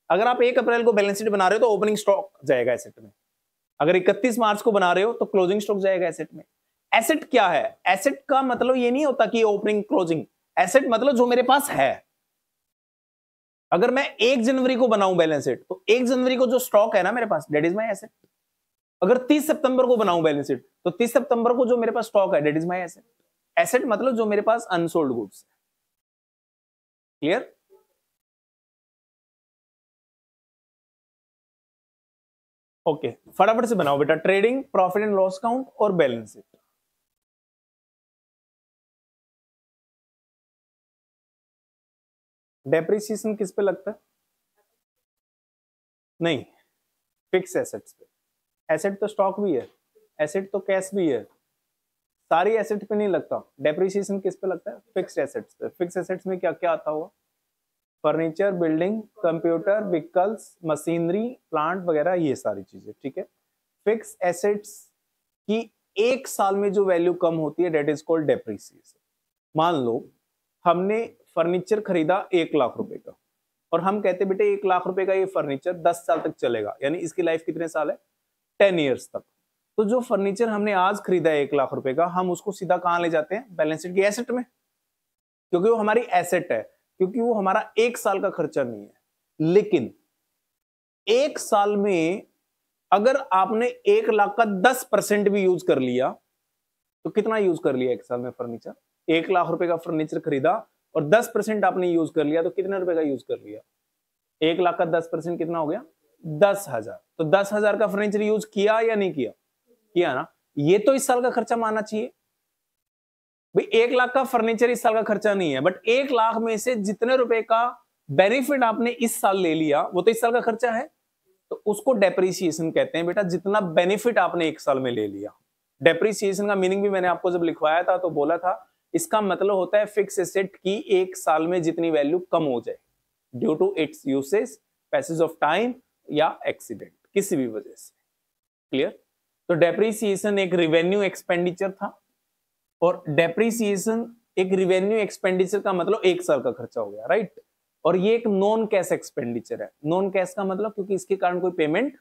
अगर आप 1 अप्रैल को बैलेंस शीट बना रहे हो तो ओपनिंग स्टॉक जाएगा एसेट में। अगर 31 मार्च को बना रहे हो तो क्लोजिंग स्टॉक जाएगा एसेट में। एसेट क्या है? एसेट का मतलब ये नहीं होता कि ओपनिंग क्लोजिंग। एसेट मतलब जो मेरे पास है। अगर मैं 1 जनवरी को बनाऊं बैलेंस शीट तो 1 जनवरी को जो स्टॉक है ना मेरे पास दैट इज माय एसेट। अगर 30 सितंबर को बनाऊं बैलेंस शीट तो 30 सितंबर को जो मेरे पास स्टॉक है that is my asset. Asset मतलब जो मेरे पास अनसोल्ड गुड्स है। क्लियर? ओके, फटाफट से बनाओ बेटा trading, profit and loss account और बैलेंस शीट। डेप्रिसिएशन किस पे लगता है? नहीं, फिक्स एसेट्स पे। एसेट तो स्टॉक भी है, एसेट तो कैश भी है, सारी एसेट पे नहीं लगता। डेप्रिसिएशन किस पे लगता है? फिक्स्ड एसेट्स पे। फिक्स एसेट्स में क्या क्या आता होगा? Furniture, building, computer, vehicles, machinery, plant वगैरह, ये सारी चीजें। ठीक है। फिक्स एसेट्स की 1 साल में जो वैल्यू कम होती है दैट इज कॉल्ड डेप्रिसिएशन। मान लो हमने फर्नीचर खरीदा 1 लाख रुपए का और हम कहते बेटे 1 लाख रुपए का ये फर्नीचर 10 साल तक चलेगा, यानी इसकी लाइफ कितने साल है? 10 ईयर्स तक। तो जो फर्नीचर हमने आज खरीदा है 1 लाख रुपए का, हम उसको सीधा कहां ले जाते हैं? बैलेंस शीट की एसेट में, क्योंकि वो हमारी एसेट है, क्योंकि वो हमारा 1 साल का खर्चा नहीं है। लेकिन 1 साल में अगर आपने 1 लाख का 10% भी यूज कर लिया तो कितना यूज कर लिया 1 साल में फर्नीचर? 1 लाख रुपए का फर्नीचर खरीदा और 10% आपने यूज कर लिया तो कितने रुपए का यूज कर लिया? 1 लाख का 10% कितना हो गया? 10,000। तो 10,000 का फर्नीचर यूज किया या नहीं किया? किया ना। ये तो इस साल का खर्चा मानना चाहिए भाई। 1 लाख का फर्नीचर इस साल का खर्चा नहीं है, बट 1 लाख में से जितने रुपए का बेनिफिट आपने इस साल ले लिया वो तो इस साल का खर्चा है। तो उसको डेप्रिसिएशन कहते हैं बेटा, जितना बेनिफिट आपने 1 साल में ले लिया। डेप्रिसिएशन का मीनिंग भी मैंने आपको जब लिखवाया था तो बोला था, इसका मतलब होता है फिक्स एसेट की 1 साल में जितनी वैल्यू कम हो जाए due to its usage, passage of time या एक्सीडेंट, किसी भी वजह से। क्लियर? तो डेप्रिसिएशन एक रिवेन्यू एक्सपेंडिचर था और डेप्रिसिएशन एक रिवेन्यू एक्सपेंडिचर का मतलब 1 साल का खर्चा हो गया, राइट? और ये एक नॉन कैश एक्सपेंडिचर है। नॉन कैश का मतलब क्योंकि इसके कारण कोई पेमेंट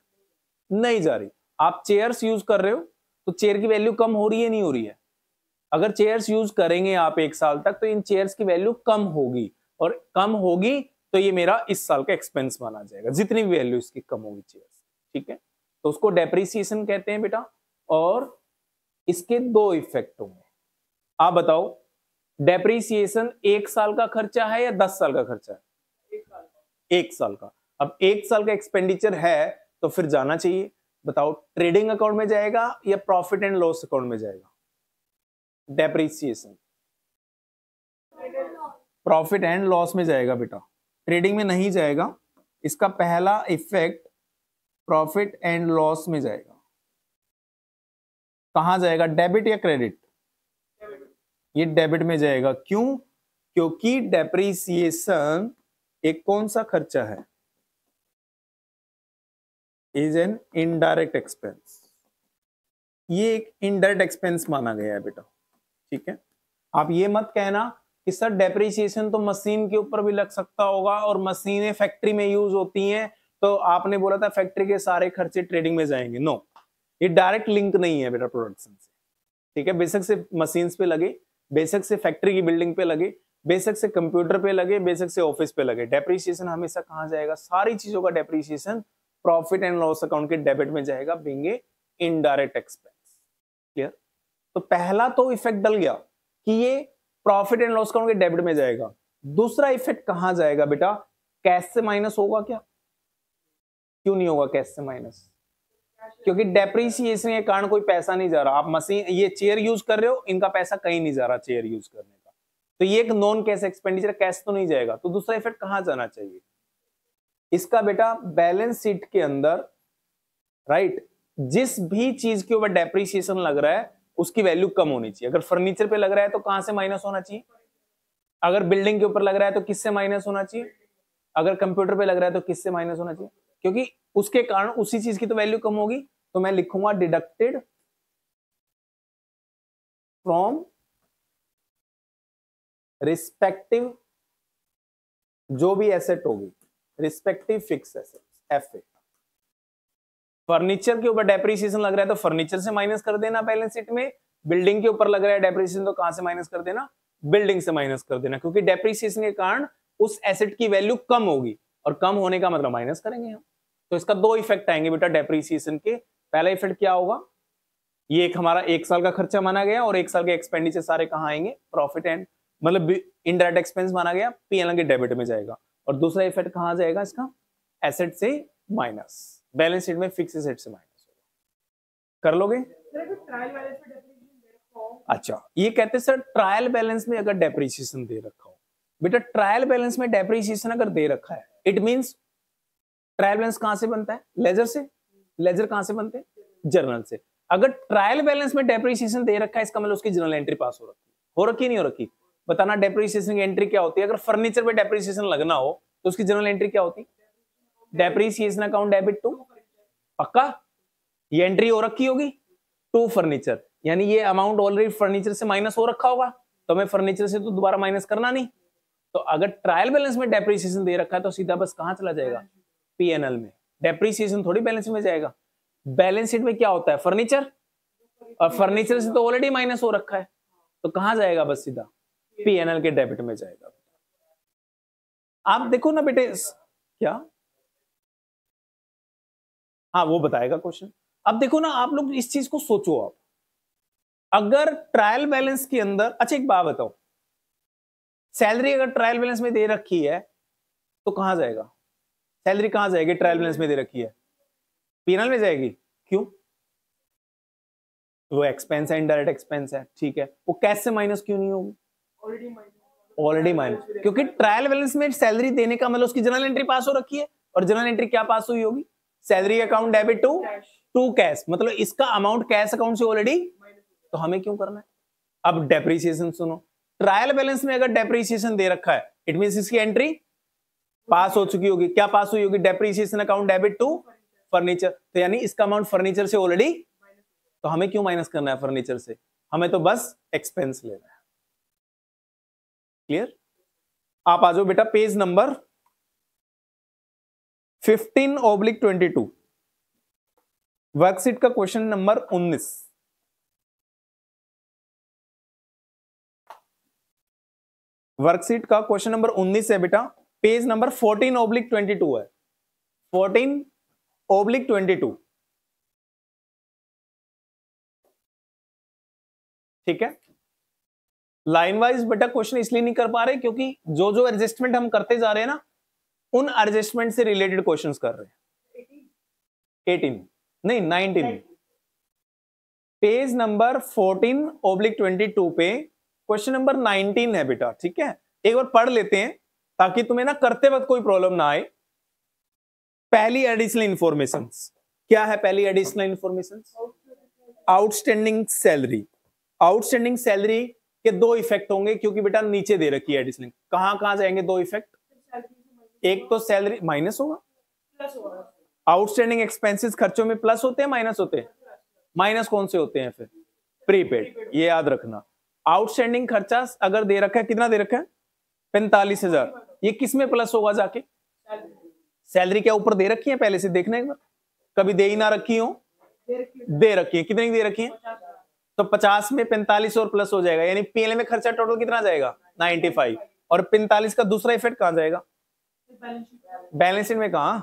नहीं जा रही। आप चेयर्स यूज कर रहे हो तो चेयर की वैल्यू कम हो रही है नहीं हो रही है? अगर चेयर्स यूज करेंगे आप 1 साल तक तो इन चेयर्स की वैल्यू कम होगी, और कम होगी तो ये मेरा इस साल का एक्सपेंस माना जाएगा, जितनी भी वैल्यू इसकी कम होगी चेयर्स। ठीक है, तो उसको डेप्रिसिएशन कहते हैं बेटा। और इसके 2 इफेक्ट होंगे। आप बताओ डेप्रिसिएशन 1 साल का खर्चा है या 10 साल का खर्चा है? 1 साल का। अब 1 साल का एक्सपेंडिचर है तो फिर जाना चाहिए। बताओ ट्रेडिंग अकाउंट में जाएगा या प्रॉफिट एंड लॉस अकाउंट में जाएगा? डेप्रिसिएशन प्रॉफिट एंड लॉस में जाएगा बेटा, ट्रेडिंग में नहीं जाएगा। इसका पहला इफेक्ट प्रॉफिट एंड लॉस में जाएगा। कहां जाएगा? डेबिट या क्रेडिट? ये डेबिट में जाएगा। क्यों? क्योंकि डेप्रिसिएशन एक कौन सा खर्चा है? Is an indirect expense. ये एक इनडायरेक्ट एक्सपेंस माना गया है बेटा। ठीक है, आप ये मत कहना कि सर डेप्रिसिएशन तो मशीन के ऊपर भी लग सकता होगा और मशीनें फैक्ट्री में यूज होती हैं तो आपने बोला था फैक्ट्री के सारे खर्चे ट्रेडिंग में जाएंगे, नो, ये डायरेक्ट लिंक नहीं है बेटा प्रोडक्शन से, ठीक है। बेशक से मशीन्स पे लगे, बेशक से फैक्ट्री की बिल्डिंग पे लगे, बेशक से कंप्यूटर पे लगे, बेशक से ऑफिस पे लगे, डेप्रिसिएशन हमेशा कहां जाएगा, सारी चीजों का depreciation profit and loss account के डेबिट में जाएगा, being a indirect expense. Clear? तो पहला तो इफेक्ट डल गया कि ये प्रॉफिट एंड लॉस अकाउंट के डेबिट में जाएगा। दूसरा इफेक्ट कहां जाएगा बेटा, कैश से माइनस होगा क्या? क्यों नहीं होगा कैश से माइनस? क्योंकि डेप्रिसिएशन के कारण कोई पैसा नहीं जा रहा। आप मशीन, ये चेयर यूज कर रहे हो, इनका पैसा कहीं नहीं जा रहा चेयर यूज करने का, तो ये एक नॉन कैश एक्सपेंडिचर, कैश तो नहीं जाएगा। तो दूसरा इफेक्ट कहां जाना चाहिए इसका बेटा, बैलेंस शीट के अंदर, राइट, जिस भी चीज के ऊपर डेप्रिसिएशन लग रहा है उसकी वैल्यू कम होनी चाहिए। अगर फर्नीचर पे लग रहा है तो कहां से माइनस होना चाहिए? अगर बिल्डिंग के ऊपर लग रहा है तो किससे माइनस होना चाहिए? अगर कंप्यूटर पे लग रहा है तो किससे माइनस होना चाहिए? क्योंकि उसके कारण उसी चीज की तो वैल्यू कम होगी। तो मैं लिखूंगा डिडक्टेड फ्रॉम रिस्पेक्टिव, जो भी एसेट होगी, respective fix asset, FA. Furniture के ऊपर डेप्रिसिएशन लग रहा है तो फर्नीचर से माइनस कर देना बैलेंस शीट में, बिल्डिंग के ऊपर लग रहा है डेप्रिसिएशन तो कहां से माइनस कर देना? बिल्डिंग से माइनस कर देना, क्योंकि डेप्रिसिएशन के कारण उस एसेट की वैल्यू कम होगी, और कम होने का मतलब माइनस करेंगे हम। तो इसका दो इफेक्ट आएंगे बेटा डेप्रिसिएशन के। पहला इफेक्ट क्या होगा, ये एक हमारा 1 साल का खर्चा माना गया, और 1 साल के एक्सपेंडिचर सारे कहां आएंगे? प्रॉफिट एंड मतलब इनडायरेक्ट एक्सपेंस माना गया, पीएनएल के डेबिट में जाएगा। और दूसरा इफेक्ट कहां जाएगा इसका? एसेट से माइनस, बैलेंस शीट में फिक्स एसेट से माइनस होगा। कर लोगे? अच्छा, ये कहते सर ट्रायल बैलेंस में अगर डेप्रिसिएशन दे रखा हो, बेटा ट्रायल बैलेंस में डेप्रिसिएशन अगर दे रखा है, इट मींस ट्रायल बैलेंस कहां से बनता है? लेजर से। लेजर कहां से बनते हैं? जर्नल से। अगर ट्रायल बैलेंस में डेप्रिसिएशन दे रखा है, इसका मतलब उसकी जर्नल एंट्री पास हो रखी नहीं हो रखी? बताना डेप्रिसिएशन की एंट्री क्या होती है? अगर फर्नीचर पे डेप्रिसिएशन लगना हो तो उसकी जर्नल एंट्री क्या होती? डेप्रिसिएशन अकाउंट डेबिट टू, पक्का ये एंट्री हो रखी होगी, टू फर्नीचर, यानी ये अमाउंट ऑलरेडी फर्नीचर से माइनस हो रखा होगा, तो हमें फर्नीचर से तो दोबारा माइनस करना नहीं। तो अगर ट्रायल बैलेंस में डेप्रिसिएशन दे रखा है तो सीधा बस कहां चला जाएगा? पीएनएल में। डेप्रिसिएशन थोड़ी बैलेंस में जाएगा। बैलेंस शीट में क्या होता है? फर्नीचर, और फर्नीचर से तो ऑलरेडी माइनस हो रखा है, तो कहां जाएगा? बस सीधा पीएनएल के डेबिट में जाएगा। आप देखो ना बेटे, क्या, हाँ वो बताएगा क्वेश्चन। अब देखो ना, आप लोग इस चीज को सोचो। आप अगर ट्रायल बैलेंस के अंदर, अच्छा एक बात बताओ, सैलरी अगर ट्रायल बैलेंस में दे रखी है तो कहां जाएगा? सैलरी कहां जाएगी? ट्रायल बैलेंस में दे रखी है, पीएनएल में जाएगी। क्यों? वो एक्सपेंस है, इनडायरेक्ट एक्सपेंस है, ठीक है। वो कैश से माइनस क्यों नहीं होगी? ऑलरेडी माइनस, क्योंकि ट्रायल बैलेंस में सैलरी देने का मतलब उसकी जर्नल एंट्री पास हो रखी है, और जर्नल एंट्री क्या पास हुई होगी? Salary account debit to cash, मतलब इसका अमाउंट कैश अकाउंट से ऑलरेडी, तो हमें क्यों करना है? अब डेप्रिसिएशन सुनो, ट्रायल बैलेंस में अगर डेप्रिसिएशन दे रखा है, इट मींस इसकी एंट्री पास हो चुकी होगी। क्या पास हुई होगी? Depreciation account debit to furniture, तो यानी इसका अमाउंट फर्नीचर से ऑलरेडी, तो हमें क्यों माइनस करना है फर्नीचर से? हमें तो बस एक्सपेंस लेना है। क्लियर? आप आ जाओ बेटा पेज नंबर 15/22, वर्कशीट का क्वेश्चन नंबर 19। वर्कशीट का क्वेश्चन नंबर 19 है बेटा, पेज नंबर 14/22 है, 14/22, ठीक है। लाइन वाइज बेटा क्वेश्चन इसलिए नहीं कर पा रहे क्योंकि जो जो एडजस्टमेंट हम करते जा रहे हैं ना, उन एडजस्टमेंट से रिलेटेड क्वेश्चंस कर रहे हैं। 18 नहीं 19, पेज नंबर 14/22 पे क्वेश्चन नंबर 19 है बेटा, ठीक है। एक बार पढ़ लेते हैं ताकि तुम्हें ना करते वक्त कोई प्रॉब्लम ना आए। पहली एडिशनल इंफॉर्मेशन क्या है? पहली additional information, outstanding salary. Outstanding salary के दो इफेक्ट होंगे क्योंकि बेटा नीचे दे रखी है एडिशनल। कहां कहां जाएंगे दो इफेक्ट? एक तो सैलरी माइनस होगा, आउटस्टैंडिंग एक्सपेंसेस खर्चों में प्लस होते हैं माइनस होते हैं? माइनस कौन से होते हैं फिर? प्रीपेड, ये याद रखना। आउटस्टैंडिंग खर्चा अगर दे रखा है, कितना दे रखा है? 45,000, ये किस में प्लस होगा जाके? सैलरी क्या ऊपर दे रखी है पहले से, देखना एक बार, कभी दे ही ना रखी हो, दे रखी है। कितनी दे रखी है? तो 50 में 45 और प्लस हो जाएगा, यानी पीएल में खर्चा टोटल कितना जाएगा? 95। और 45 का दूसरा इफेक्ट कहां जाएगा? बैलेंस शीट में। कहां?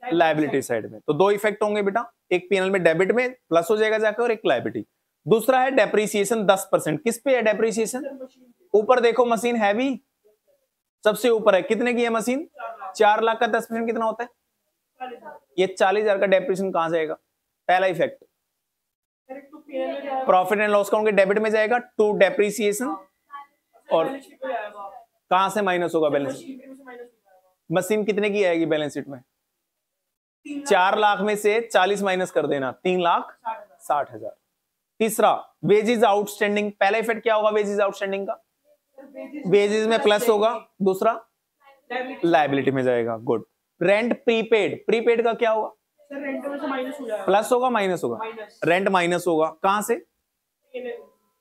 लायबिलिटी साइड में। तो दो इफेक्ट होंगे बेटा, एक पीएनएल में डेबिट में प्लस हो जाएगा जाकर, और एक लायबिलिटी। दूसरा है डेप्रिसिएशन 10%। किस पे है डेप्रिसिएशन? ऊपर देखो, मशीन हैवी सबसे ऊपर है। कितने की है मशीन? 4 लाख का 10% कितना होता है? ये 40,000 का डेप्रिसिएशन कहां जाएगा? पहला effect profit and loss account के डेबिट में जाएगा टू डेप्रिसिएशन, और कहां से माइनस होगा? Balance sheet. मशीन कितने की आएगी बैलेंस शीट में? 4 लाख में से 40 माइनस कर देना, 3,60,000। तीसरा वेजेस आउटस्टैंडिंग। पहला इफेक्ट क्या होगा वेजेस आउटस्टैंडिंग का? वेजेस में प्लस होगा, दूसरा लायबिलिटी में जाएगा। गुड। रेंट प्रीपेड, प्रीपेड का क्या होगा? रेंट में से माइनस हो जाएगा, प्लस होगा माइनस होगा? रेंट माइनस होगा। कहां से?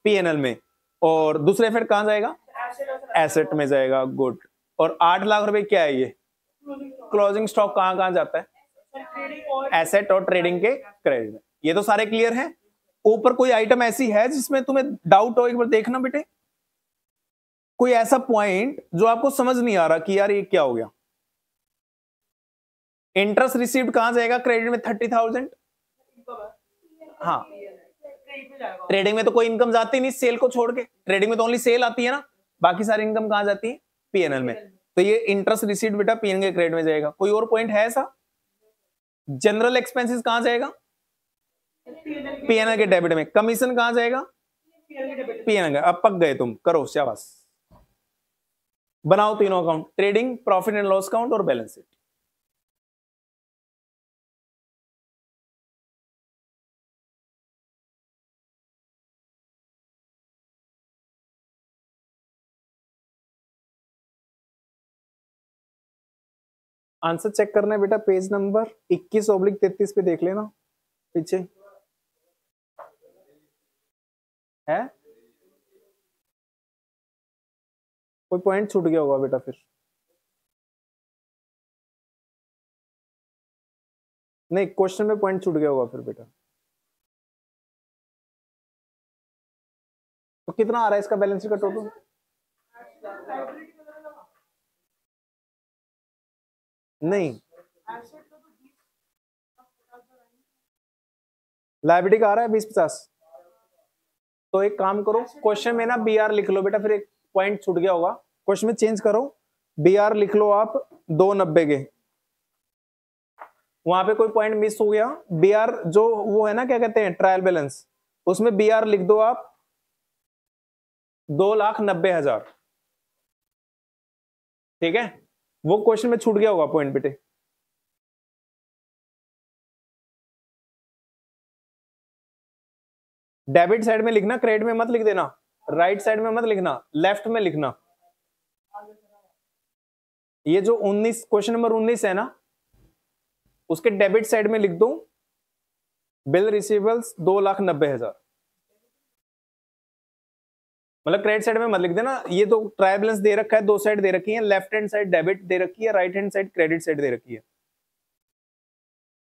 पीएनएल में। और दूसरा इफेक्ट कहां जाएगा? एसेट में जाएगा। गुड। और 8 लाख रुपए क्या है ये? क्लोजिंग स्टॉक कहां कहां जाता है? एसेट और ट्रेडिंग के क्रेडिट में। ये तो सारे क्लियर हैं। ऊपर कोई आइटम ऐसी है जिसमें तुम्हें डाउट हो? एक बार देखना बेटे, कोई ऐसा पॉइंट जो आपको समझ नहीं आ रहा कि यार ये क्या हो गया। इंटरेस्ट रिसीव्ड कहां जाएगा? क्रेडिट में 30,000। हाँ, ट्रेडिंग में तो कोई इनकम जाती नहीं सेल को छोड़ के, ट्रेडिंग में तो ओनली सेल आती है ना, बाकी सारी इनकम कहां जाती है? पीएनएल में। तो ये इंटरेस्ट रिसीव्ड बेटा पीएनएल के क्रेडिट में जाएगा। कोई और पॉइंट है ऐसा? जनरल एक्सपेंसेस कहां जाएगा? पीएनएल के डेबिट में। कमीशन कहां जाएगा? पीएनएल का। अब पक गए तुम, करो शाबाश। बनाओ तीनों account, trading, profit and loss account और बैलेंस शीट। आंसर चेक करना है बेटा, पेज नंबर 21/33 पे देख लेना पीछे है। कोई पॉइंट छूट गया होगा बेटा फिर? नहीं, क्वेश्चन में पॉइंट छूट गया होगा फिर बेटा। तो कितना आ रहा है इसका बैलेंस शीट का टोटल? नहीं, लायबिलिटी का आ रहा है 20-50। तो एक काम करो, क्वेश्चन में ना बीआर लिख लो बेटा, फिर एक पॉइंट छूट गया होगा, क्वेश्चन में चेंज करो, बीआर लिख लो आप 290 के। वहां पे कोई पॉइंट मिस हो गया। बीआर जो वो है ना, क्या कहते हैं, ट्रायल बैलेंस, उसमें बीआर लिख दो आप 2,90,000। ठीक है, वो क्वेश्चन में छूट गया होगा पॉइंट बेटे। डेबिट साइड में लिखना, क्रेडिट में मत लिख देना, राइट साइड में मत लिखना, लेफ्ट में लिखना। ये जो 19 क्वेश्चन नंबर 19 है ना, उसके डेबिट साइड में लिख दो बिल रिसीवेबल्स 2,90,000। मतलब क्रेडिट साइड में मत लिख देना। ये तो ट्रायल बैलेंस दे रखा है, दो साइड दे रखी है, लेफ्ट हैंड साइड डेबिट दे रखी है, right hand side credit side दे रखी है।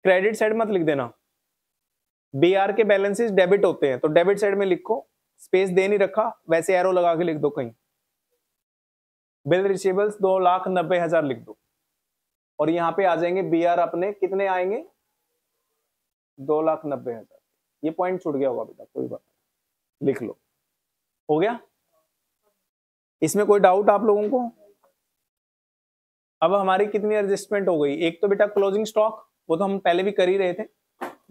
क्रेडिट साइड मत लिख देना। बीआर के बैलेंसेस डेबिट होते हैं, तो डेबिट साइड में लिखो, स्पेस दे नहीं रखा, वैसे एरो लगा के लिख दो कहीं, बिल रिसीवेबल्स 2,90,000 लिख दो। और यहां पे आ जाएंगे बीआर अपने कितने आएंगे? 2,90,000। ये पॉइंट छूट गया होगा बेटा, कोई बात नहीं, लिख लो। हो गया? इसमें कोई डाउट आप लोगों को? अब हमारी कितनी एडजस्टमेंट हो गई? एक तो बेटा क्लोजिंग स्टॉक, वो तो हम पहले भी कर ही रहे थे।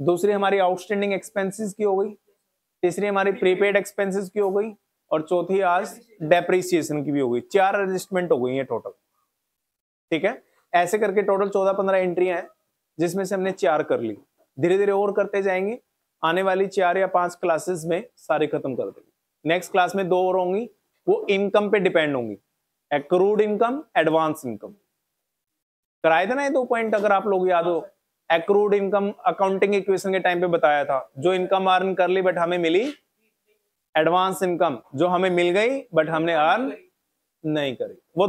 दूसरी हमारी आउटस्टैंडिंग एक्सपेंसेस की हो गई। तीसरी हमारी प्रीपेड एक्सपेंसेस की हो गई। और चौथी आज डेप्रिसिएशन की भी हो गई। 4 एडजस्टमेंट हो गई है टोटल। ठीक है, ऐसे करके टोटल 14-15 एंट्रियां हैं, जिसमें से हमने 4 कर ली। धीरे धीरे और करते जाएंगे, आने वाली 4 या 5 क्लासेस में सारे खत्म कर देंगे। नेक्स्ट क्लास में 2 और होंगी, वो इनकम पे डिपेंड होंगी, एक्रूड इनकम, एडवांस इनकम। कराए थे ना ये 2 पॉइंट, अगर आप लोग याद हो। एक्रूड इनकम अकाउंटिंग इक्वेशन के टाइम पे बताया था, जो इनकम अर्न कर ली बट हमें मिली एडवांस इनकम, जो हमें मिल गई बट हमने अर्न नहीं करी, वो